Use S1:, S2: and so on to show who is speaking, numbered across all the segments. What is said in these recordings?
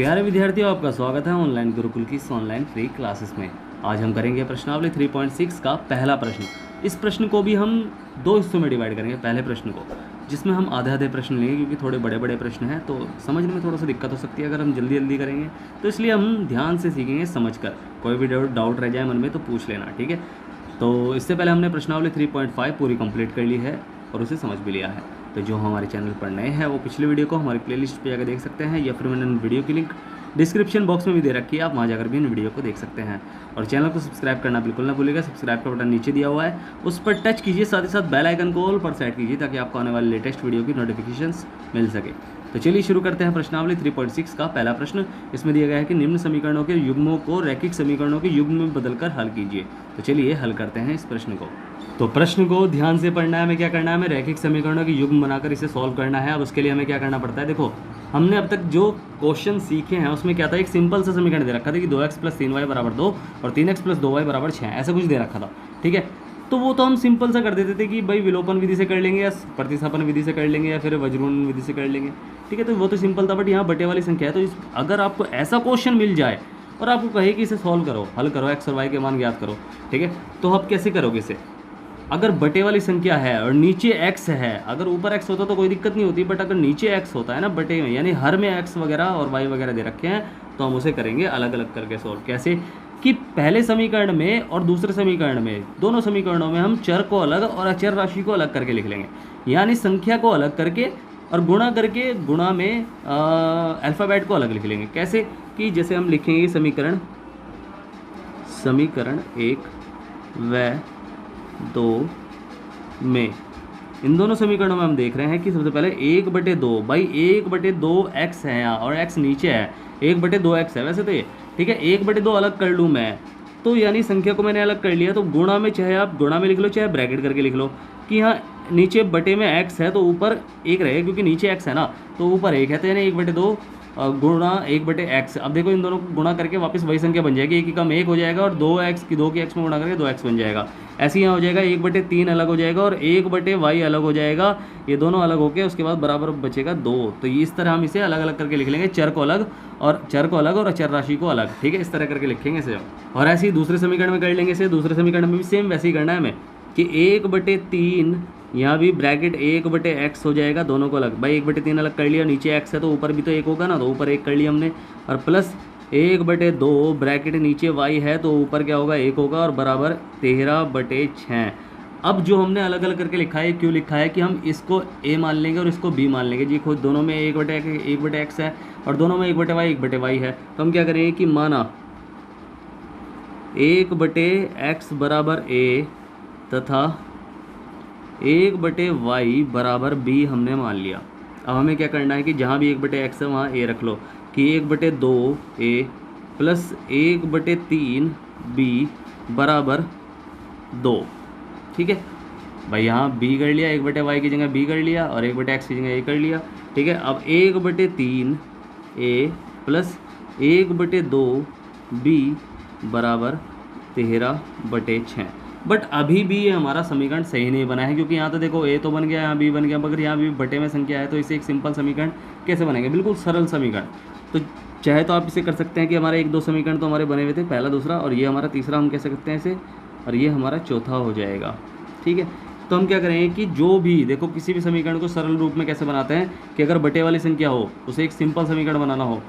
S1: प्यारे विद्यार्थियों, आपका स्वागत है ऑनलाइन गुरुकुल की इस ऑनलाइन फ्री क्लासेस में। आज हम करेंगे प्रश्नावली 3.6 का पहला प्रश्न। इस प्रश्न को भी हम दो हिस्सों में डिवाइड करेंगे। पहले प्रश्न को जिसमें हम आधे प्रश्न लेंगे, क्योंकि थोड़े बड़े बड़े प्रश्न हैं तो समझने में थोड़ा सा दिक्कत हो सकती है अगर हम जल्दी जल्दी करेंगे। तो इसलिए हम ध्यान से सीखेंगे, समझकर। कोई भी डाउट रह जाए मन में तो पूछ लेना, ठीक है। तो इससे पहले हमने प्रश्नावली 3.5 पूरी कंप्लीट कर ली है और उसे समझ भी लिया है। तो जो हमारे चैनल पर नए हैं वो पिछले वीडियो को हमारी प्लेलिस्ट पे जाकर देख सकते हैं, या फिर मैंने वीडियो की लिंक डिस्क्रिप्शन बॉक्स में भी दे रखी है, आप वहाँ जाकर भी इन वीडियो को देख सकते हैं। और चैनल को सब्सक्राइब करना बिल्कुल ना भूलिएगा। सब्सक्राइब का बटन नीचे दिया हुआ है, उस पर टच कीजिए, साथ ही साथ बेल आइकन को ऑल पर सेट कीजिए ताकि आपको आने वाले लेटेस्ट वीडियो की नोटिफिकेशंस मिल सके। तो चलिए शुरू करते हैं प्रश्नावली 3.6 का पहला प्रश्न। इसमें दिया गया है कि निम्न समीकरणों के युग्मों को रैखिक समीकरणों के युग्म में बदलकर हल कीजिए। तो चलिए हल करते हैं इस प्रश्न को। तो प्रश्न को ध्यान से पढ़ना है। हमें क्या करना है, हमें रैखिक समीकरणों के युग्म बनाकर इसे सॉल्व करना है। अब उसके लिए हमें क्या करना पड़ता है, देखो हमने अब तक जो क्वेश्चन सीखे हैं उसमें क्या था, एक सिंपल सा समीकरण दे रखा था कि 2x + 3y = 2 और 3x + 2y = 6, ऐसा कुछ दे रखा था, ठीक है। तो वो तो हम सिंपल सा कर देते थे कि भाई विलोपन विधि से कर लेंगे, या प्रतिस्थापन विधि से कर लेंगे, या फिर वज्रघूर्ण विधि से कर लेंगे, ठीक है। तो वो तो सिंपल था। बट यहाँ बटे वाली संख्या है, तो अगर आपको ऐसा क्वेश्चन मिल जाए और आपको कहे कि इसे सॉल्व करो, हल करो, x और y के मान ज्ञात करो, ठीक है, तो आप कैसे करोगे इसे। अगर बटे वाली संख्या है और नीचे x है, अगर ऊपर x होता तो कोई दिक्कत नहीं होती, बट अगर नीचे x होता है ना बटे में, यानी हर में x वगैरह और y वगैरह दे रखे हैं, तो हम उसे करेंगे अलग अलग करके सॉल्व। कैसे कि पहले समीकरण में और दूसरे समीकरण में, दोनों समीकरणों में हम चर को अलग और अचर राशि को अलग करके लिख लेंगे, यानी संख्या को अलग करके और गुणा करके, गुणा में अल्फ़ाबेट को अलग लिख लेंगे। कैसे कि जैसे हम लिखेंगे समीकरण 1 व 2 में, इन दोनों समीकरणों में हम देख रहे हैं कि सबसे पहले 1/2, भाई 1/2 x है यहाँ और x नीचे है, 1/2 x है वैसे तो ये, ठीक है। 1/2 अलग कर लूँ मैं, तो यानी संख्या को मैंने अलग कर लिया, तो गुणा में चाहे आप गुणा में लिख लो चाहे ब्रैकेट करके लिख लो कि यहाँ नीचे बटे में x है तो ऊपर 1 रहेगा, क्योंकि नीचे x है ना तो ऊपर 1 है, तो यानी 1/2 गुणा 1/x। अब देखो इन दोनों को गुणा करके वापस वही संख्या बन जाएगी, 1 की कम 1 हो जाएगा और 2 की x में गुणा करके 2x बन जाएगा। ऐसे यहाँ हो जाएगा 1/3 अलग हो जाएगा और 1/y अलग हो जाएगा, ये दोनों अलग होके उसके बाद बराबर बचेगा 2। तो इस तरह हम इसे अलग अलग करके लिख लेंगे, चर को अलग और अचर राशि को अलग, ठीक है, इस तरह करके लिखेंगे इसे। और ऐसे ही दूसरे समीकरण में कर लेंगे इसे। दूसरे समीकरण में भी सेम वैसे ही करना है हमें कि 1/3, यहाँ भी ब्रैकेट 1/x हो जाएगा, दोनों को अलग, भाई 1/3 अलग कर लिया, नीचे x है तो ऊपर भी तो 1 होगा ना, तो ऊपर 1 कर लिया हमने, और प्लस 1/2 ब्रैकेट नीचे y है तो ऊपर क्या होगा 1 होगा, और बराबर 13/6। अब जो हमने अलग अलग करके लिखा है, क्यों लिखा है कि हम इसको a मान लेंगे और इसको b मान लेंगे जी। खुद दोनों में 1/x है और दोनों में 1/y है, तो हम क्या करेंगे कि माना 1/x = a तथा 1/y = b हमने मान लिया। अब हमें क्या करना है कि जहाँ भी 1/x है वहाँ a रख लो कि 1/2 a प्लस 1/3 b = 2, ठीक है। भाई यहाँ b कर लिया, 1/y की जगह b कर लिया और 1/x की जगह a कर लिया, ठीक है। अब 1/3 a प्लस 1/2 b = 13/6। बट अभी भी ये हमारा समीकरण सही नहीं बना है, क्योंकि यहाँ तो देखो a तो बन गया, यहाँ b बन गया, मगर यहाँ भी बटे में संख्या है, तो इसे एक सिंपल समीकरण कैसे बनेंगे, बिल्कुल सरल समीकरण। तो चाहे तो आप इसे कर सकते हैं कि हमारे 1-2 समीकरण तो हमारे बने हुए थे, पहला दूसरा, और ये हमारा तीसरा हम कह सकते हैं इसे, और ये हमारा चौथा हो जाएगा, ठीक है। तो हम क्या करेंगे कि जो भी देखो किसी भी समीकरण को सरल रूप में कैसे बनाते हैं कि अगर बटे वाली संख्या हो उसे एक सिंपल समीकरण बनाना हो,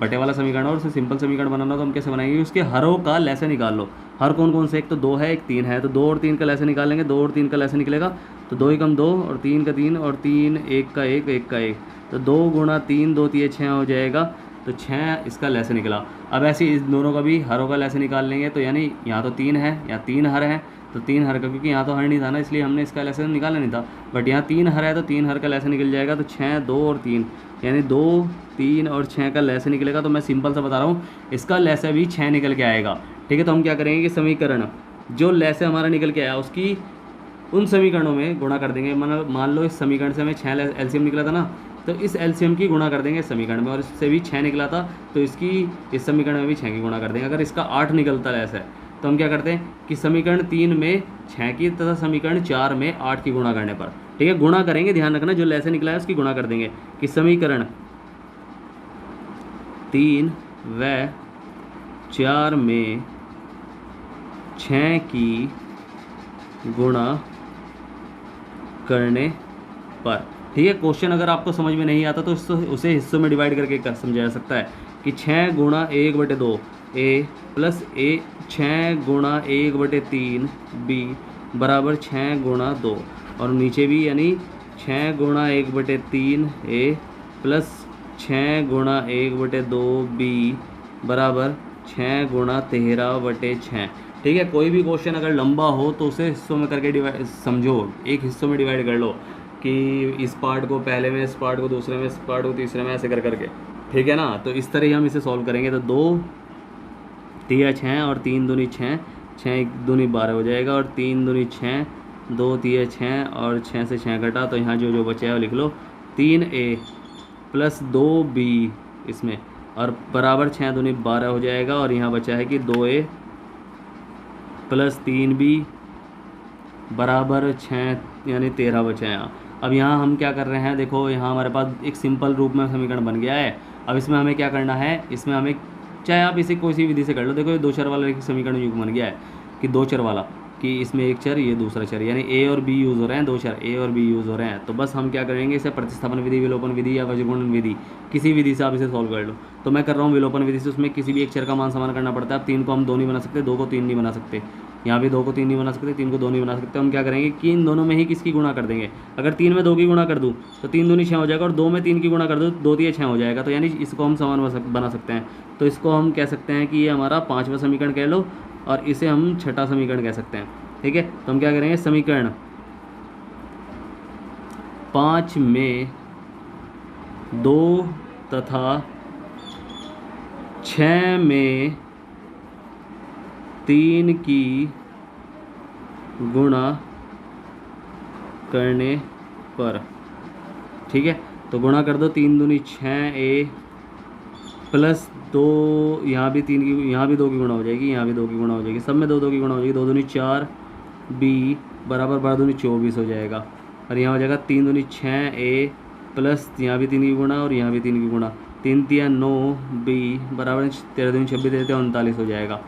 S1: बटे वाला समीकरण और उसे सिंपल समीकरण बनाना, तो हम कैसे बनाएंगे, उसके हरों का लैसे निकाल लो। हर कौन कौन से, एक तो 2 है एक 3 है, तो 2 और 3 का लैसे निकाल लेंगे, 2 और 3 का लैसे निकलेगा तो 2 × 2 और 3 का 3 और 3 1 का 1 1 का 1, तो 2 × 3 2 3 6 हो जाएगा, तो 6 इसका लैसे निकला। अब ऐसे इस दोनों का भी हरों का लैसे निकाल लेंगे, तो यानी यहाँ तो 3 है, यहाँ 3 हर हैं, तो 3 हर का, क्योंकि यहाँ तो हर नहीं था ना इसलिए हमने इसका लैसे निकाला नहीं था, बट यहाँ 3 हर है तो 3 हर का लैसे निकल जाएगा, तो 6 2 और 3 यानी 2 3 और 6 का लैसे निकलेगा। तो मैं सिंपल सा बता रहा हूँ, इसका लैसे भी 6 निकल के आएगा, ठीक है। तो हम क्या करेंगे कि समीकरण जो लैसे हमारा निकल के आया उसकी उन समीकरणों में गुणा कर देंगे। मान लो इस समीकरण से हमें 6 एलसीएम निकला था ना, तो इस एलसीएम की गुणा कर देंगे इस समीकरण में, और इससे भी 6 निकला था तो इसकी इस समीकरण में भी 6 की गुणा कर देंगे। अगर इसका 8 निकलता है ऐसे, तो हम क्या करते हैं कि समीकरण 3 में 6 की तथा समीकरण 4 में 8 की गुणा करने पर, ठीक है, गुणा करेंगे, ध्यान रखना जो लैसे निकला है उसकी गुणा कर देंगे कि समीकरण 3 व 4 में 6 की गुणा करने पर। ठीक है, क्वेश्चन अगर आपको समझ में नहीं आता तो उसे हिस्सों में डिवाइड करके समझाया जा सकता है कि 6 गुणा 1/2 ए प्लस ए 6 गुणा 1/3 बी बराबर 6 गुणा 2, और नीचे भी यानी 6 गुणा 1/3 ए प्लस 6 गुणा 1/2 बी बराबर 6 गुणा 13/6। ठीक है, कोई भी क्वेश्चन अगर लंबा हो तो उसे हिस्सों में करके डिवाइड समझो, एक हिस्सों में डिवाइड कर लो कि इस पार्ट को पहले में, इस पार्ट को दूसरे में, इस पार्ट को तीसरे में, ऐसे कर करके। ठीक है ना, तो इस तरह ही हम इसे सॉल्व करेंगे। तो 2 तिया 6 और 3 दूनी 6, 6 1 दूनी 12 हो जाएगा, और 3 दूनी 6, 2 तिया 6 और 6 से 6 घटा तो यहाँ जो जो बचा है वो लिख लो, 3a प्लस 2b इसमें, और बराबर 6 दूनी 12 हो जाएगा, और यहाँ बचा है कि 2a प्लस 3b बराबर 6 यानी 13 बचा है यहाँ। अब यहाँ हम क्या कर रहे हैं, देखो यहाँ हमारे पास एक सिंपल रूप में समीकरण बन गया है। अब इसमें हमें क्या करना है, इसमें हमें, चाहे आप इसे कोई सी विधि से कर लो, देखो ये 2 चर वाला एक समीकरण युग्म बन गया है कि 2 चर वाला, कि इसमें एक चर ये दूसरा चर, यानी ए और बी यूज़ हो रहे हैं, 2 चर ए और बी यूज़ हो रहे हैं। तो बस हम क्या करेंगे, इसे प्रतिस्थापन विधि, विलोपन विधि या वज्रगुणन विधि, किसी विधि से आप इसे सॉल्व कर लो। तो मैं कर रहा हूँ विलोपन विधि से, उसमें किसी भी एक चर का मान समान करना पड़ता है। अब 3 को हम 2 नहीं बना सकते, 2 को 3 नहीं बना सकते, यहाँ भी 2 को 3 नहीं बना सकते, 3 को 2 नहीं बना सकते। हम क्या करेंगे कि इन दोनों में ही किसकी गुणा कर देंगे। अगर 3 में 2 की गुणा कर दूँ तो 3 दूनी 6 हो जाएगा, और 2 में 3 की गुणा कर दूँ 2 तिया 6 हो जाएगा। तो यानी इसको हम समान बना सकते हैं। तो इसको हम कह सकते हैं कि ये हमारा 5वां समीकरण कह लो, और इसे हम 6ठा समीकरण कह सकते हैं। ठीक है, तो हम क्या करेंगे, समीकरण 5 में 2 तथा 6 में 3 की गुणा करने पर। ठीक है, तो गुणा कर दो, 3 दूनी 6a प्लस 2, यहाँ भी 3 की, यहाँ भी 2 की गुणा हो जाएगी, यहाँ भी 2 की गुणा हो जाएगी, सब में 2 2 की गुणा हो जाएगी, 2 दूनी 4 b बराबर 12 दूनी 24 हो जाएगा, और यहाँ हो जाएगा 3 दूनी 6a प्लस यहाँ भी 3 की गुणा और यहाँ भी 3 की गुणा, 3 तिया 9 b बराबर 13 दूनी 26 देते 39 हो जाएगा।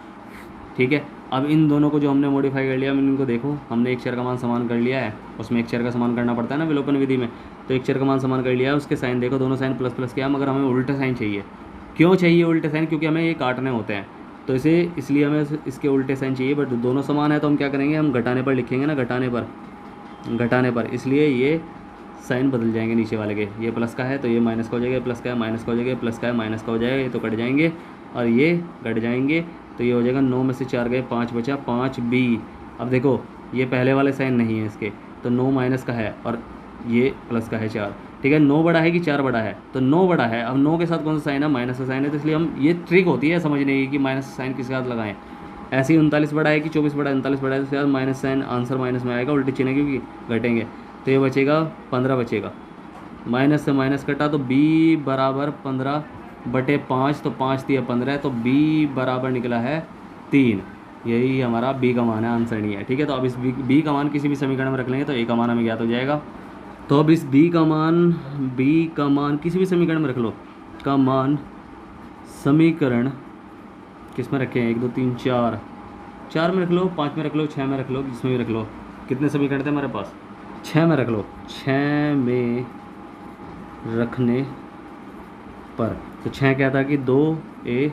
S1: ठीक है, अब इन दोनों को जो हमने मॉडिफाई कर लिया, इनको देखो, हमने एक चर का मान समान कर लिया है, उसमें एक चर का समान करना पड़ता है ना विलोपन विधि में। तो एक चर का मान समान कर लिया है, उसके साइन देखो, दोनों साइन प्लस प्लस किया, मगर हमें उल्टे साइन चाहिए। क्यों चाहिए उल्टे साइन, क्योंकि हमें ये काटने होते हैं, तो इसे इसलिए हमें इसके उल्टे साइन चाहिए। बट दोनों समान है तो हम क्या करेंगे, हम घटाने पर लिखेंगे ना, घटाने पर, इसलिए ये साइन बदल जाएंगे नीचे वाले के। ये प्लस का है तो ये माइनस का हो जाएगा, प्लस का है माइनस का हो जाएगा, प्लस का है माइनस का हो जाएगा, ये तो कट जाएंगे और ये कट जाएंगे, तो ये हो जाएगा 9 में से 4 गए, 5 बचा, 5b। अब देखो ये पहले वाले साइन नहीं है इसके, तो 9 माइनस का है और ये प्लस का है 4। ठीक है, 9 बड़ा है कि 4 बड़ा है, तो 9 बड़ा है। अब 9 के साथ कौन सा साइन है, माइनस का साइन है, तो इसलिए हम, ये ट्रिक होती है समझने की कि माइनस साइन किसके साथ लगाएं। ऐसे ही 39 बड़ा है कि 24 बड़ा है, 39 बड़ा है, तो उसके बाद माइनस साइन, आंसर माइनस में आएगा, उल्टे चिन्ह क्योंकि घटेंगे, तो ये बचेगा 15 बचेगा, माइनस से माइनस कटा, तो b बराबर 15/5, तो 5 तिया 15, तो b बराबर निकला है 3। यही हमारा b का मान है, आंसर नहीं है। ठीक है, तो अब इस b का मान किसी भी समीकरण में रख लेंगे तो a का मान हमें ज्ञात हो जाएगा। तो अब इस b का मान किसी भी समीकरण में रख लो, का मान समीकरण किस में रखें, 1 2 3 4 में रख लो, 5 में रख लो, 6 में रख लो, जिसमें भी रख लो। कितने समीकरण थे हमारे पास, 6 में रख लो, 6 में रखने पर। तो 6 क्या था कि 2a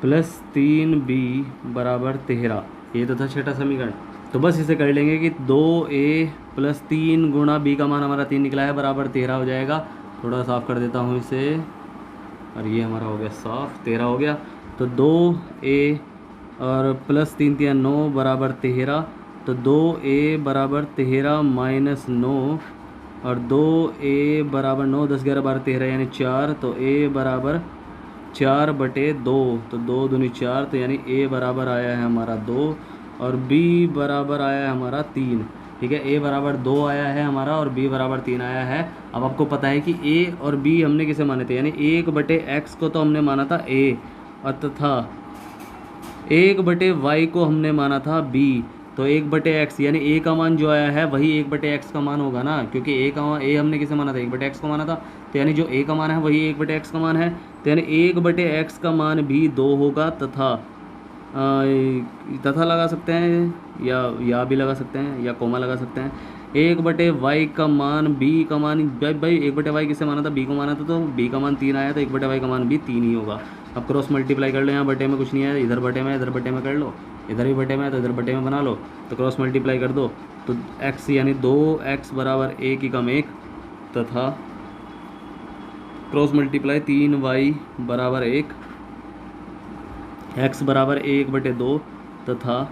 S1: प्लस 3b बराबर 13, ये तो था 6ठा समीकरण। तो बस इसे कर लेंगे कि 2a प्लस 3 गुणा b का मान हमारा 3 निकला है, बराबर 13 हो जाएगा। थोड़ा साफ कर देता हूँ इसे, और ये हमारा हो गया साफ, 13 हो गया। तो 2a और प्लस 3 तिया 9 बराबर 13, तो 2a बराबर 13 माइनस 9, और 2a बराबर 9, 10 11 12 13 यानी 4, तो a बराबर 4/2, तो 2 दूनी 4, तो यानी a बराबर आया है हमारा 2 और b बराबर आया है हमारा 3। ठीक है, a बराबर 2 आया है हमारा और b बराबर 3 आया है। अब आपको पता है कि a और b हमने किसे माने थे, यानी 1/x को तो हमने माना था a, और तथा 1/y को हमने माना था b। तो 1/x यानी a का मान जो आया है वही 1/x का मान होगा ना, क्योंकि a हमने किसे माना था, 1/x को माना था। तो यानी जो a का मान है वही 1/x का मान है। तो यानी 1/x का मान भी 2 होगा, तथा लगा सकते हैं या भी लगा सकते हैं या कोमा लगा सकते हैं। 1/y का मान b का मान, भाई 1/y किसे माना था, b को माना था, तो b का मान 3 आया, तो 1/y का मान भी 3 ही होगा। अब क्रॉस मल्टीप्लाई कर लो, यहाँ बटे में कुछ नहीं है, इधर बटे में, इधर बटे में कर लो, इधर भी बटे में है तो इधर बटे में बना लो, तो क्रॉस मल्टीप्लाई कर दो तो x यानी 2x बराबर 1 कम 1 तथा क्रॉस मल्टीप्लाई 3y बराबर 1, x बराबर 1/2 तथा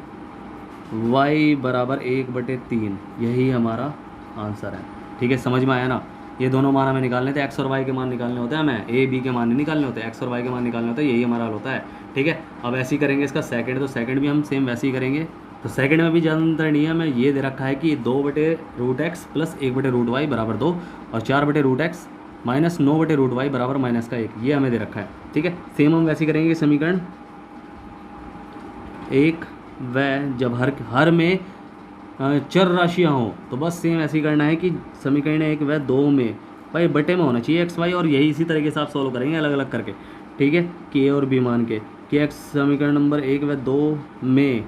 S1: y बराबर 1/3, यही हमारा आंसर है। ठीक है, समझ में आया ना। ये दोनों मान हमें निकालने थे, x और y के मान निकालने होते हैं, हमें a b के मान नहीं निकालने होते, x और y के मान निकालने होते हैं, यही हमारा हल होता है। ठीक है, अब ऐसे ही करेंगे इसका सेकंड, तो सेकंड भी हम सेम वैसे ही करेंगे। तो सेकंड में भी ज़्यादा अंतर नहीं है, हमें ये दे रखा है कि 2/√x प्लस 1/√y बराबर 2 और 4/√x माइनस 9/√y बराबर -1, ये हमें दे रखा है। ठीक है, सेम हम वैसे ही करेंगे समीकरण 1 व जब हर में चर राशियाँ हों तो बस सेम ऐसे ही करना है कि समीकरण 1 व 2 में भाई बटे में होना चाहिए x y, और यही इसी तरीके से आप सॉल्व करेंगे अलग अलग करके। ठीक है, कि a और b मान के कि x समीकरण नंबर 1 व 2 में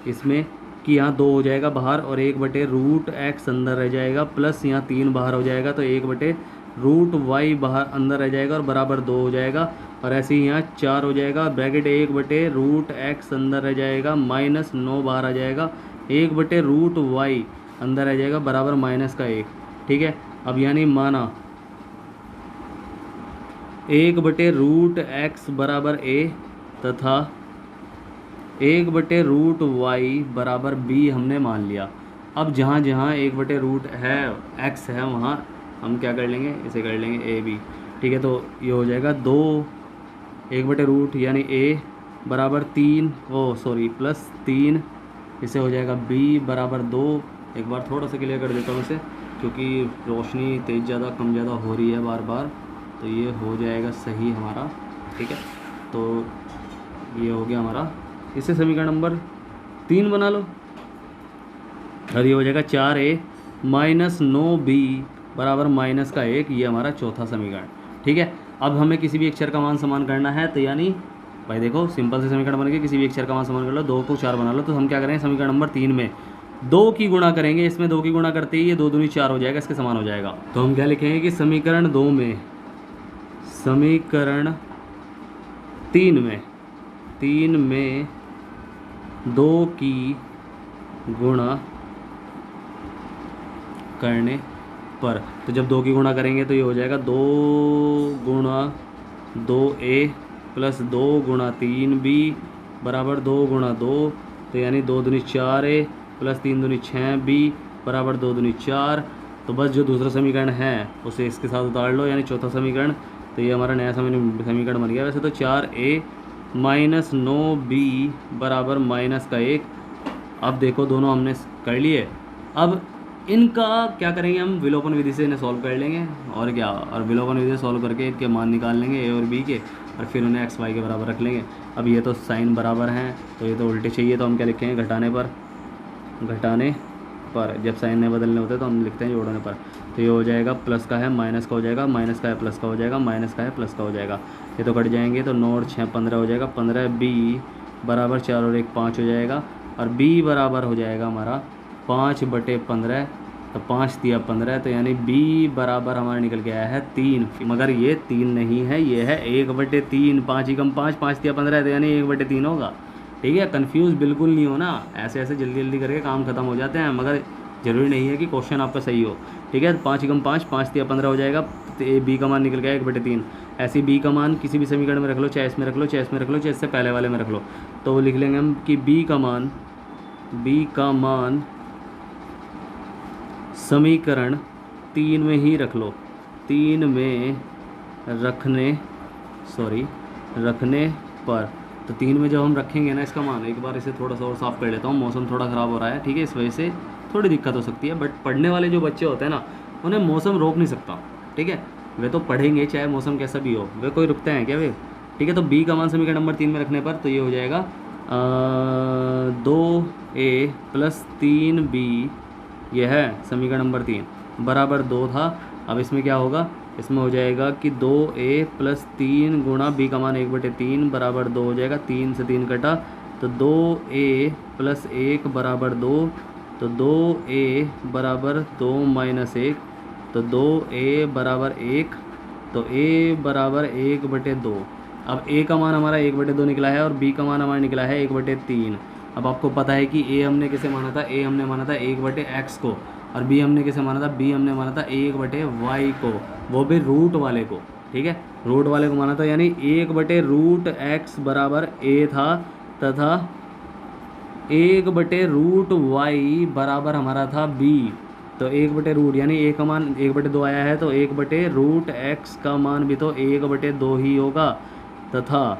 S1: इसमें कि यहाँ 2 हो जाएगा बाहर और 1/√x अंदर रह जाएगा, प्लस यहाँ 3 बाहर हो जाएगा तो 1/√y बाहर अंदर रह जाएगा और बराबर 2 हो जाएगा, और ऐसे ही यहाँ 4 हो जाएगा, ब्रैकेट 1/√x अंदर रह जाएगा, -9 बाहर आ जाएगा, 1/√y अंदर रह जाएगा बराबर -1। ठीक है, अब यानी माना 1/√x बराबर a तथा 1/√y बराबर b हमने मान लिया। अब जहाँ जहाँ 1/रूट है x है वहाँ हम क्या कर लेंगे, इसे कर लेंगे a b। ठीक है, तो ये हो जाएगा 2 1/रूट यानी a बराबर 3 प्लस 3, इसे हो जाएगा b बराबर 2। एक बार थोड़ा सा क्लियर कर देता हूँ इसे, क्योंकि रोशनी तेज़ ज़्यादा कम ज़्यादा हो रही है बार बार, तो ये हो जाएगा सही हमारा। ठीक है, तो ये हो गया हमारा, इसे समीकरण नंबर 3 बना लो और ये हो जाएगा 4a माइनस 9b बराबर -1, ये हमारा चौथा समीकरण। ठीक है, अब हमें किसी भी एक चर का मान समान करना है, तो यानी भाई देखो सिंपल से समीकरण बन गया, किसी भी एक चर का मान समान कर लो, 2 को 4 बना लो, तो हम क्या करेंगे समीकरण नंबर 3 में 2 की गुणा करेंगे, इसमें 2 की गुणा करते ही ये 2 दूनी 4 हो जाएगा, इसके समान हो जाएगा। तो हम क्या लिखेंगे कि समीकरण 3 में 2 की गुणा करने पर, तो जब 2 की गुणा करेंगे तो ये हो जाएगा 2 गुणा 2a प्लस 2 गुणा 3b बराबर 2 गुणा 2, तो यानी 2 दूनी 4a प्लस 3 दूनी 6b बराबर 2 दूनी 4। तो बस जो दूसरा समीकरण है उसे इसके साथ उतार लो, यानी चौथा समीकरण, तो ये हमारा नया समीकरण बन गया। वैसे तो 4a माइनस 9b बराबर -1। अब देखो दोनों हमने कर लिए, अब इनका क्या करेंगे हम, विलोपन विधि से इन्हें सॉल्व कर लेंगे और क्या, और विलोपन विधि से सॉल्व करके इनके मान निकाल लेंगे a और b के, और फिर उन्हें x y के बराबर रख लेंगे। अब ये तो साइन बराबर हैं तो ये तो उल्टे चाहिए, तो हम क्या लिखेंगे घटाने पर जब साइन नहीं बदलने होते तो हम लिखते हैं जोड़ने पर। तो ये हो जाएगा प्लस का है माइनस का हो जाएगा, माइनस का है प्लस का हो जाएगा, माइनस का है प्लस का हो जाएगा, ये तो कट जाएंगे, तो 9 और 6 15 हो जाएगा, 15b बराबर 4 और 1 5 हो जाएगा, और b बराबर हो जाएगा हमारा 5/15, तो 5 दिया 15, तो यानी b बराबर हमारा निकल के आया है 3, मगर ये 3 नहीं है, ये है 1/3, 5 ही कम 5, 5 दिया 15, तो यानी 1/3 होगा। ठीक है, कंफ्यूज बिल्कुल नहीं हो ना, ऐसे ऐसे जल्दी जल्दी करके काम खत्म हो जाते हैं, मगर ज़रूरी नहीं है कि क्वेश्चन आपका सही हो। ठीक है, 5 ही कम 5, 5 दिया 15 हो जाएगा, तो b का मान निकल गया 1/3। ऐसे ही b का मान किसी भी समीकरण में रख लो, चाहे इसमें रख लो, चाहे इसमें रख लो, चाहे इससे पहले वाले में रख लो, तो लिख लेंगे हम कि b का मान समीकरण 3 में ही रख लो, 3 में रखने पर, तो 3 में जब हम रखेंगे ना इसका मान, एक बार इसे थोड़ा सा और साफ़ कर लेता हूँ, मौसम थोड़ा ख़राब हो रहा है, ठीक है, इस वजह से थोड़ी दिक्कत हो सकती है, बट पढ़ने वाले जो बच्चे होते हैं ना उन्हें मौसम रोक नहीं सकता। ठीक है, वे तो पढ़ेंगे चाहे मौसम कैसा भी हो, वे कोई रुकते हैं क्या वे। ठीक है, तो b का मान समीकरण नंबर 3 में रखने पर तो ये हो जाएगा 2a+3b, यह है समीकरण नंबर 3, बराबर 2 था। अब इसमें क्या होगा, इसमें हो जाएगा कि 2a+3 गुणा b का मान 1/3 बराबर 2 हो जाएगा। 3 से 3 कटा तो 2a+1 बराबर 2, तो 2a बराबर 2 - 1, तो 2a बराबर 1, तो a बराबर 1/2। अब a का मान हमारा 1/2 निकला है और b का मान हमारा निकला है 1/3। अब आपको पता है कि a हमने किसे माना था, a हमने माना था 1/x को, और b हमने किसे माना था, b हमने माना था 1/y को, वो भी रूट वाले को। ठीक है, रूट वाले को माना था, यानी 1/√x बराबर a था, तथा 1/√y बराबर हमारा था b। तो 1/√, यानी a का मान 1/2 आया है, तो 1/√x का मान भी तो 1/2 ही होगा, तथा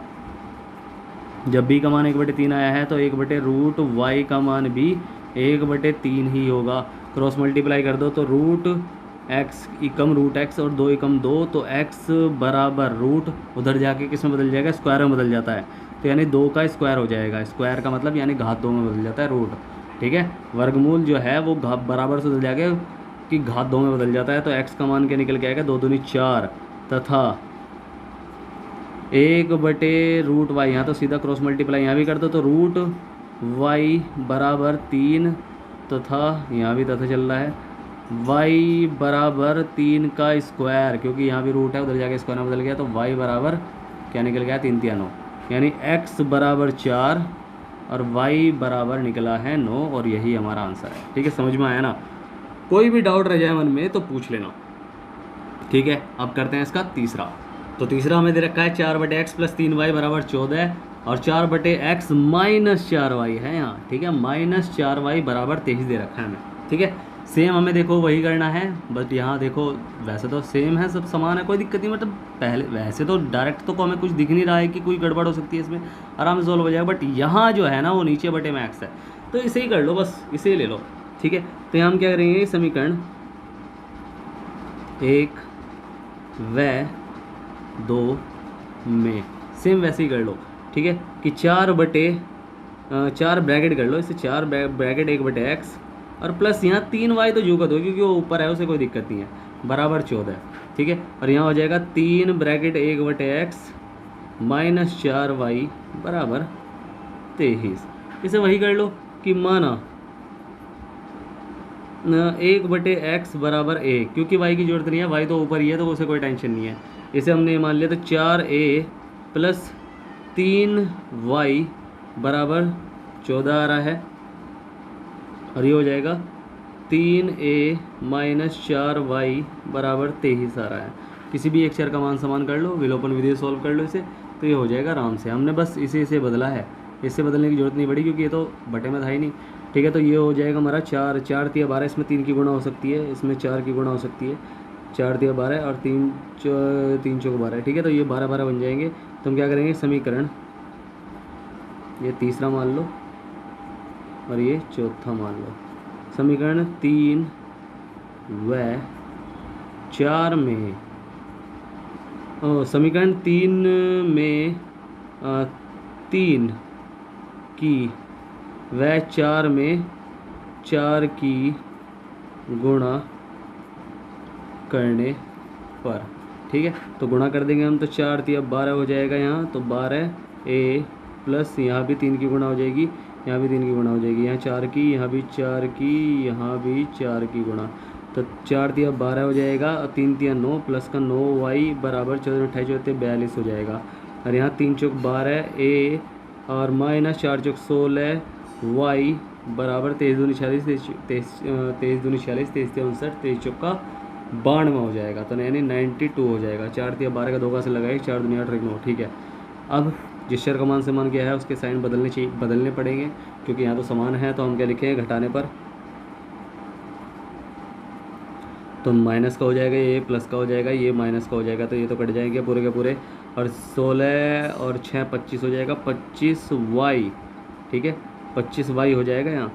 S1: जब b का मान 1/3 आया है तो 1/√y का मान भी 1/3 ही होगा। क्रॉस मल्टीप्लाई कर दो तो √x एकम √x और 2 एकम 2, तो x बराबर रूट उधर जाके किस में बदल जाएगा, स्क्वायर में बदल जाता है, तो यानी 2 का स्क्वायर हो जाएगा। स्क्वायर का मतलब यानी घात 2 में बदल जाता है रूट। ठीक है, वर्गमूल जो है वो बराबर से बदल जाएगा कि घात 2 में बदल जाता है, तो x का मान क्या निकल के आएगा, 2 दूनी 4, तथा 1/√y, यहाँ तो सीधा क्रॉस मल्टीप्लाई यहाँ भी कर दो तो √y बराबर 3, तथा यहाँ भी तथा चल रहा है y बराबर 3 का स्क्वायर, क्योंकि यहाँ भी रूट है उधर जाके स्क्वायर में बदल गया, तो y बराबर क्या निकल गया, 3 3 9, यानी x बराबर 4 और y बराबर निकला है 9, और यही हमारा आंसर है। ठीक है, समझ में आया ना। कोई भी डाउट रह जाए मन में तो पूछ लेना। ठीक है, अब करते हैं इसका तीसरा। तो तीसरा हमें दे रखा है 4/x + 3y बराबर 14, और 4/x - 4y है यहाँ। ठीक है, -4y बराबर 23 दे रखा है हमें। ठीक है, सेम हमें देखो वही करना है, बट यहाँ देखो वैसे तो सेम है, सब समान है, कोई दिक्कत नहीं। मतलब पहले वैसे तो डायरेक्ट तो हमें कुछ दिख नहीं रहा है कि कोई गड़बड़ हो सकती है, इसमें आराम से सॉल्व हो जाएगा, बट यहाँ जो है ना वो नीचे बटे में x है, तो इसे ही कर लो, बस इसे ही ले लो। ठीक है, तो यहाँ हम क्या करेंगे, समीकरण 1 व 2 में सेम वैसे ही कर लो। ठीक है, कि 4 ब्रैकेट कर लो, इससे 4 ब्रैकेट 1/x और प्लस यहाँ 3y तो जुगत हो क्योंकि वो ऊपर है, उसे कोई दिक्कत नहीं है, बराबर 14। ठीक है, और यहाँ हो जाएगा 3 ब्रैकेट 1/x - 4y बराबर 23। इसे वही कर लो कि माना 1/x बराबर a, क्योंकि y की जरूरत नहीं है, y तो ऊपर ही है तो उसे कोई टेंशन नहीं है। इसे हमने मान लिया तो 4a + 3y बराबर 14 आ रहा है, और ये हो जाएगा 3a - 4y बराबर 23 आ रहा है। किसी भी एक चर का मान समान कर लो, विलोपन विधि सोल्व कर लो इसे, तो ये हो जाएगा आराम से। हमने बस इसे बदला है, इससे बदलने की जरूरत नहीं पड़ी क्योंकि ये तो बटे में था ही नहीं। ठीक है, तो ये हो जाएगा हमारा 4 4 × 12, इसमें 3 की गुणा हो सकती है, इसमें 4 की गुणा हो सकती है, 4 × 12 और 3 × 12। ठीक है, तो ये 12 12 बन जाएंगे। तो हम क्या करेंगे, समीकरण ये तीसरा मान लो और ये चौथा मान लो। समीकरण 3 व 4 में समीकरण 3 में 3 की व 4 में 4 की गुणा करने पर। ठीक है, तो गुणा कर देंगे हम, तो 4 × 12 हो जाएगा यहाँ, तो 12a प्लस यहाँ भी 3 की गुणा हो जाएगी, यहाँ भी 3 की गुणा हो जाएगी, यहाँ 4 की, यहाँ भी 4 की, यहाँ भी 4 की गुणा, तो 4 × 12 हो जाएगा, और 3 × 9 प्लस का 9y बराबर 14 28 24 42 हो जाएगा, और यहाँ 3 × 12 a और -4 × 16 y बराबर 23 दूनी 46 23 दूनी 46 23 59 23 चौका 92 हो जाएगा, तो यानी 92 हो जाएगा। 4 × 12 का 2 से लगाए, 4 दूनी 8 9। ठीक है, अब जिस चर का मान समान क्या है उसके साइन बदलने पड़ेंगे, क्योंकि यहाँ तो समान है, तो हम क्या लिखेंगे, घटाने पर तो माइनस का हो जाएगा, ये प्लस का हो जाएगा, ये माइनस का हो जाएगा, तो ये तो कट जाएंगे पूरे के पूरे, और 16 और 6 25 हो जाएगा, 25y। ठीक है, 25y हो जाएगा यहाँ,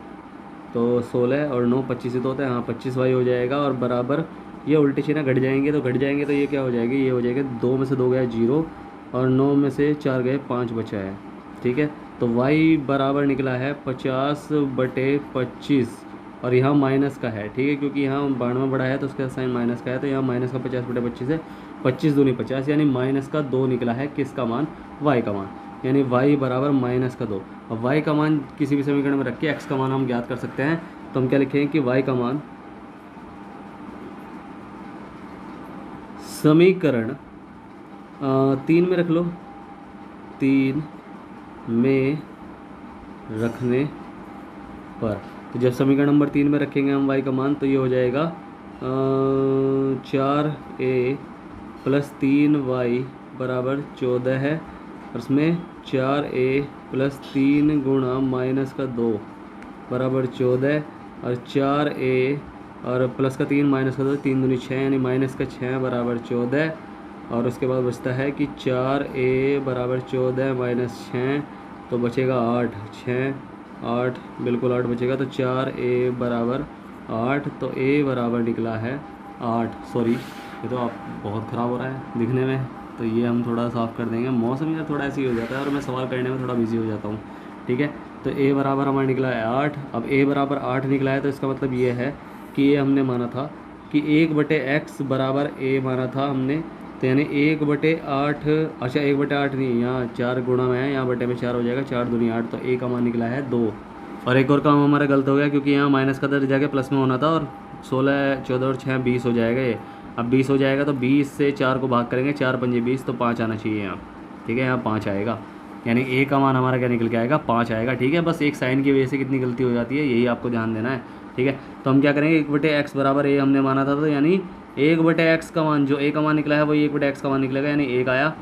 S1: तो 16 और 9 25 ही तो होता है, हाँ 25y हो जाएगा, और बराबर ये उल्टे चिन्ह घट जाएंगे, तो ये क्या हो जाएगा, ये हो जाएगा 2 में से 2 गया 0, और 9 में से 4 गए 5 बचा है। ठीक है, तो y बराबर निकला है 50/25 और यहाँ माइनस का है, ठीक है, क्योंकि यहाँ 92 बड़ा है तो उसका साइन माइनस का है, तो यहाँ माइनस का 50/25 है, 25 दूनी 50, यानी माइनस का 2 निकला है किसका मान, y का मान, यानी y बराबर -2। अब y का मान किसी भी समीकरण में रख के x का मान हम ज्ञात कर सकते हैं। तो हम क्या लिखेंगे कि y का मान समीकरण 3 में रख लो, 3 में रखने पर, तो जब समीकरण नंबर 3 में रखेंगे हम y का मान, तो ये हो जाएगा 4a + 3y बराबर 14 है, और इसमें 4a + 3 गुणा -2 बराबर 14, और 4a और प्लस का 3 माइनस का 2, 3 दूनी 6, यानी -6 बराबर 14, और उसके बाद बचता है कि 4a बराबर 14 - 6, तो बचेगा 8, 6 8 बिल्कुल 8 बचेगा, तो 4a बराबर 8, तो a बराबर निकला है 8। सॉरी, ये तो आप बहुत ख़राब हो रहा है दिखने में, तो ये हम थोड़ा साफ़ कर देंगे, मौसम यार थोड़ा ऐसे ही हो जाता है और मैं सवाल करने में थोड़ा बिजी हो जाता हूँ, ठीक है। तो a बराबर हमारा निकला है 8। अब a बराबर 8 निकला है, तो इसका मतलब ये है कि ये हमने माना था कि 1/x बराबर a माना था हमने, तो यानी 1/8, अच्छा 1/8 नहीं, यहाँ 4 गुणा में है, यहाँ बटे में 4 हो जाएगा, 4 दूनी 8, तो a का मान निकला है 2। और एक और काम हमारा गलत हो गया, क्योंकि यहाँ माइनस का दर्ज जाके प्लस में होना था, और 16 14 और 6 20 हो जाएगा ये। अब 20 हो जाएगा तो 20 से 4 को भाग करेंगे, 4 पंजे 20, तो 5 आना चाहिए यहाँ, ठीक है, यहाँ 5 आएगा, यानी a का मान हमारा क्या निकल के आएगा, 5 आएगा, ठीक है। बस एक साइन की वजह से कितनी गलती हो जाती है, यही आपको ध्यान देना है, ठीक है। तो हम क्या करेंगे, 1/x बराबर a हमने माना था, तो यानी 1/x का मान, जो a का मान निकला है वही 1/x का मान निकलेगा, यानी 1 आया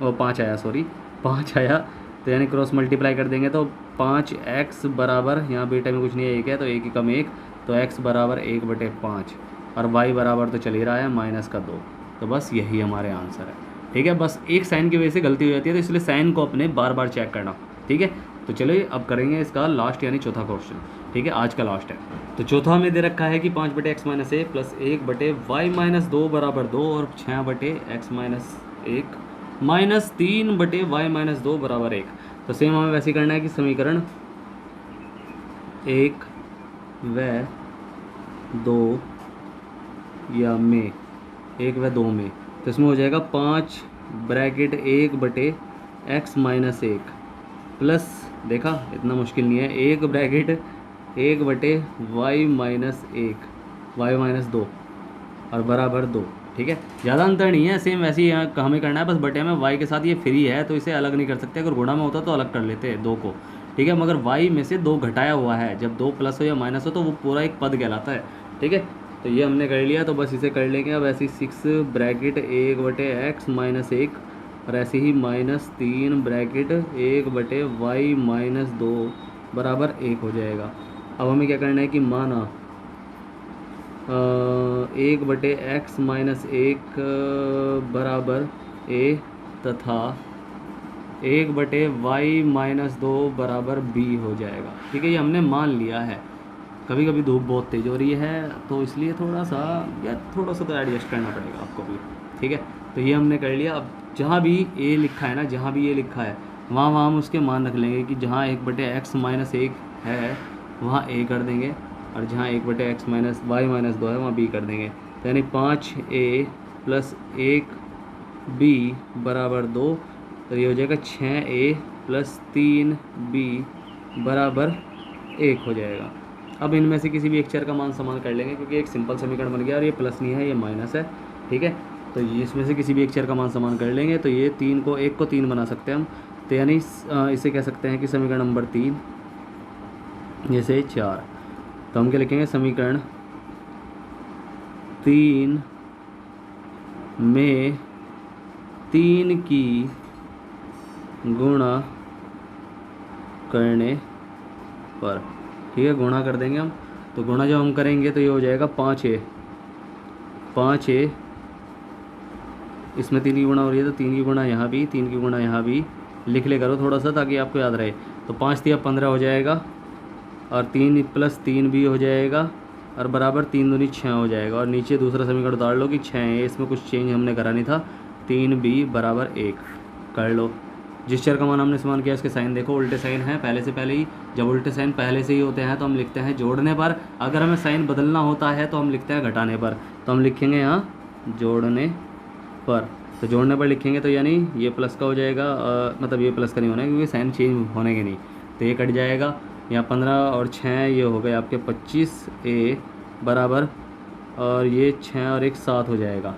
S1: और 5 आया, सॉरी 5 आया, तो यानी क्रॉस मल्टीप्लाई कर देंगे तो 5x बराबर, यहाँ बेटा में कुछ नहीं है, 1 है, तो 1 कम 1, तो x बराबर 1/5, और y बराबर तो चल ही रहा है -2। तो बस यही हमारे आंसर है, ठीक है। बस एक साइन की वजह से गलती हो जाती है, तो इसलिए साइन को अपने बार बार चेक करना, ठीक है। तो चलिए अब करेंगे इसका लास्ट यानी चौथा क्वेश्चन, ठीक है, आज का लास्ट है। तो चौथा हमें दे रखा है कि 5/x - a + 1/y - 2 बराबर 2, और 6/x - 1 - 3/y - 2 बराबर 1। तो सेम हमें वैसे ही करना है कि समीकरण 1 व 2 या में, 1 व 2 में, तो इसमें हो जाएगा 5/1/x - 1 प्लस, देखा इतना मुश्किल नहीं है, 1/1/y - 2 और बराबर 2, ठीक है। ज़्यादा अंतर नहीं है, सेम वैसे ही यहाँ हमें करना है, बस बटे में y के साथ ये फ्री है तो इसे अलग नहीं कर सकते, अगर गुणा में होता तो अलग कर लेते 2 को, ठीक है, मगर y में से 2 घटाया हुआ है, जब 2 प्लस हो या माइनस हो तो वो पूरा एक पद कहलाता है, ठीक है। तो ये हमने कर लिया, तो बस इसे कर लेंगे अब ऐसे ही 6/1/x - 1, और ऐसे ही -3/1/y - 2 बराबर 1 हो जाएगा। अब हमें क्या करना है कि माना 1/x - 1 बराबर a तथा 1/y - 2 बराबर b हो जाएगा, ठीक है, ये हमने मान लिया है। कभी कभी धूप बहुत तेज़ हो रही है तो इसलिए थोड़ा सा तो एडजस्ट करना पड़ेगा आपको भी, ठीक है। तो ये हमने कर लिया। अब जहाँ भी a लिखा है ना, जहाँ भी a लिखा है वहाँ हम उसके मान रख लेंगे कि जहाँ 1/x - 1 है वहाँ a कर देंगे, और जहाँ 1/x - y - 2 है वहाँ b कर देंगे, तो यानी 5a + 1b बराबर 2, तो ये हो जाएगा 6a + 3b बराबर 1 हो जाएगा। अब इनमें से किसी भी एक चर का मान समान कर लेंगे, क्योंकि एक सिंपल समीकरण बन गया और ये प्लस नहीं है, ये माइनस है, ठीक है। तो ये इसमें से किसी भी एक चर का मान समान कर लेंगे, तो ये 1 को 3 बना सकते हैं हम, तो यानी इसे कह सकते हैं कि समीकरण नंबर 3 जैसे 4, तो हम क्या लिखेंगे, समीकरण 3 में 3 की गुणा करने पर, ठीक है, गुणा कर देंगे हम। तो गुणा जब हम करेंगे तो ये हो जाएगा 5a, इसमें 3 की गुणा हो रही है तो 3 की गुणा यहाँ भी, 3 की गुणा यहाँ भी लिख ले करो थोड़ा सा ताकि आपको याद रहे। तो 5 × 15 हो जाएगा, और 3 + 3 भी हो जाएगा, और बराबर 3 दूनी 6 हो जाएगा, और नीचे दूसरा समीकरण उतार लो कि 6 है, इसमें कुछ चेंज हमने करा नहीं था, 3b बराबर 1 कर लो, जिस चर का मान हमने इस्तेमाल किया उसके साइन देखो उल्टे साइन है पहले से पहले ही। जब उल्टे साइन पहले से ही होते हैं तो हम लिखते हैं जोड़ने पर। अगर हमें साइन बदलना होता है तो हम लिखते हैं घटाने पर। तो हम लिखेंगे यहाँ जोड़ने पर। तो जोड़ने पर लिखेंगे तो यानी ये प्लस का हो जाएगा, मतलब ये प्लस का नहीं होना है क्योंकि साइन चेंज होने के नहीं। तो ये कट जाएगा। यहाँ 15 और 6 ये हो गए आपके 25a बराबर, और ये 6 और 1 7 हो जाएगा।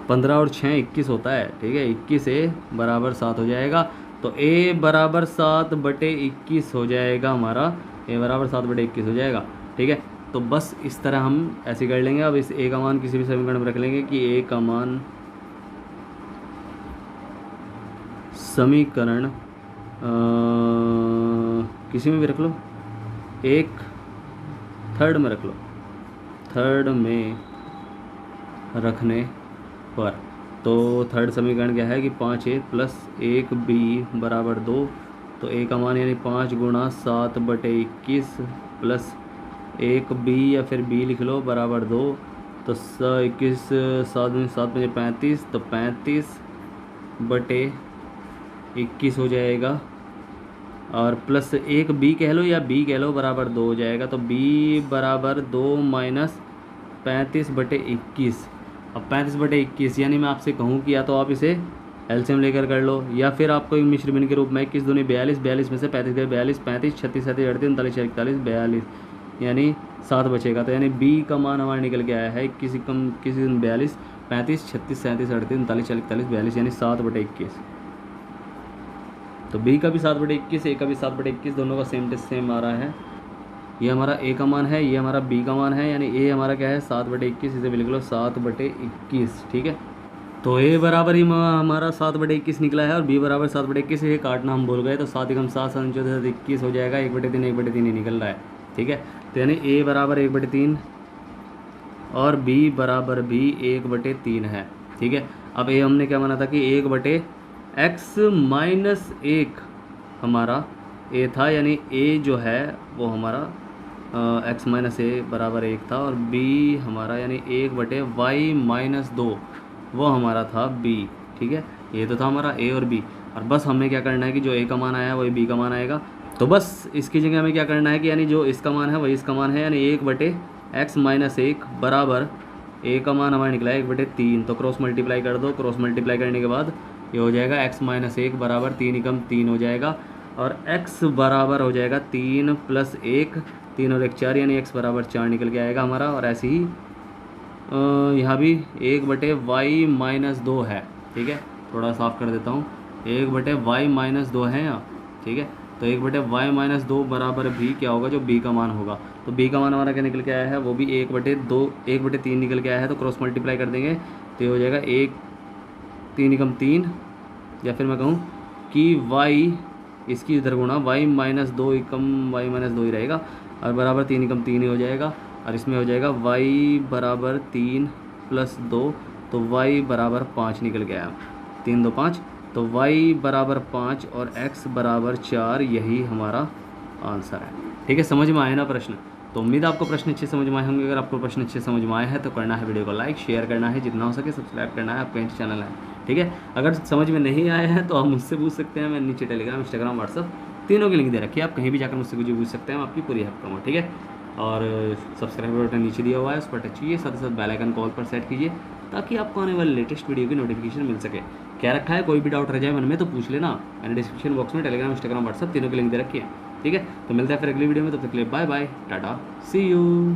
S1: 15 और 6 21 होता है, ठीक है। 21a बराबर 7 हो जाएगा। तो a बराबर 7/21 हो जाएगा हमारा। a बराबर 7/21 हो जाएगा, ठीक है। तो बस इस तरह हम ऐसे कर लेंगे। अब इस a का मान किसी भी समीकरण में रख लेंगे कि a का मान समीकरण किसी में भी रख लो, एक थर्ड में रख लो। थर्ड में रखने पर तो थर्ड समीकरण क्या है कि 5a + 1b बराबर 2। तो a का मान यानी 5 × 7/21 प्लस 1b या फिर b लिख लो बराबर 2। तो 21 7 7 5 35, तो 35/21 हो जाएगा। और प्लस 1b कह लो या b कह लो बराबर 2 हो जाएगा। तो b बराबर 2 - 35/21। अब 35/21 यानी मैं आपसे कहूँ कि या तो आप इसे एलसीएम लेकर कर लो, या फिर आपको एक मिश्र भिन्न के रूप में 21 दूनी 42, 42 में से 35 गए 42, 35 36 37 38 39 41 42, यानी 7 बचेगा। तो यानी b का मान हमारा निकल के आया है किसी 42, 35 36 37 38 39 41 42, यानी 7/21। तो b का भी 7/21, a का भी 7/21, दोनों का सेम आ रहा है। ये हमारा a का मान है, ये हमारा b का मान है, यानी a हमारा क्या है 7/21, इसे भी लिख लो 7/21, ठीक है। तो a बराबर ही हमारा 7/21 निकला है और b बराबर 7/21। ये काटना हम भूल गए, तो 7 × 7 = 21 हो जाएगा। 1/3 1/3 ही निकल रहा है, ठीक है। तो यानी a बराबर 1/3 और b बराबर भी 1/3 है, ठीक है। अब a हमने क्या माना था कि 1/x - 1 हमारा a था, यानी a जो है वो हमारा x - a बराबर 1 था, और b हमारा यानी 1/y - 2 वो हमारा था b, ठीक है। ये तो था हमारा a और b। और बस हमें क्या करना है कि जो a का मान आया वही b का मान आएगा। तो बस इसकी जगह हमें क्या करना है कि यानी जो इसका मान है वही इसका मान है, यानी 1/x - 1 बराबर a का मान हमारा निकला है 1/3। तो क्रॉस मल्टीप्लाई कर दो। क्रॉस मल्टीप्लाई करने के बाद ये हो जाएगा x - 1 बराबर 3 × 3 हो जाएगा, और x बराबर हो जाएगा 3 + 1, 3 और 1 4, यानी x बराबर 4 निकल के आएगा हमारा। और ऐसे ही यहाँ भी 1/y - 2 है, ठीक है। थोड़ा साफ कर देता हूँ, 1/y - 2 है यहाँ, ठीक है। तो 1/y - 2 बराबर भी क्या होगा, जो b का मान होगा। तो b का मान हमारा क्या निकल के आया है, वो भी 1/3 निकल के आया है। तो क्रॉस मल्टीप्लाई कर देंगे तो ये हो जाएगा 3 × 3, या फिर मैं कहूँ कि y इसकी इधर गुणा y - 2 y - 2 ही रहेगा, और बराबर 3 × 3 ही हो जाएगा। और इसमें हो जाएगा y बराबर 3 + 2, तो y बराबर 5 निकल के आया। 3 2 5, तो y बराबर 5 और x बराबर 4, यही हमारा आंसर है, ठीक है। समझ में आया ना प्रश्न? तो उम्मीद है आपको प्रश्न अच्छे समझ में आए होंगे। अगर आपको प्रश्न अच्छे समझ में आए हैं तो करना है वीडियो को लाइक, शेयर करना है, जितना हो सके सब्सक्राइब करना है, आपका चैनल है, ठीक है। अगर समझ में नहीं आया है तो आप मुझसे पूछ सकते हैं। मैं नीचे टेलीग्राम, इंस्टाग्राम, व्हाट्सअप तीनों की लिंक दे रखी है, आप कहीं भी जाकर मुझसे कुछ पूछ सकते हैं, मैं आपकी पूरी हेल्प करूँगा, ठीक है। और सब्सक्राइब बटन नीचे दिया हुआ है, उस पर टच कीजिए, साथ ही साथ बेल आइकन कॉल पर सेट कीजिए, ताकि आपको आने वाले लेटेस्ट वीडियो की नोटिफिकेशन मिल सके। क्या रखा है, कोई भी डाउट रह जाए मन में तो पूछ लेना। मैंने डिस्क्रिप्शन बॉक्स में टेलीग्राम, इंस्टाग्राम, व्हाट्सअप तीनों की लिंक दे रखी है, ठीक है। तो मिलते हैं फिर अगली वीडियो में, तब तक के लिए bye bye, tata, see you.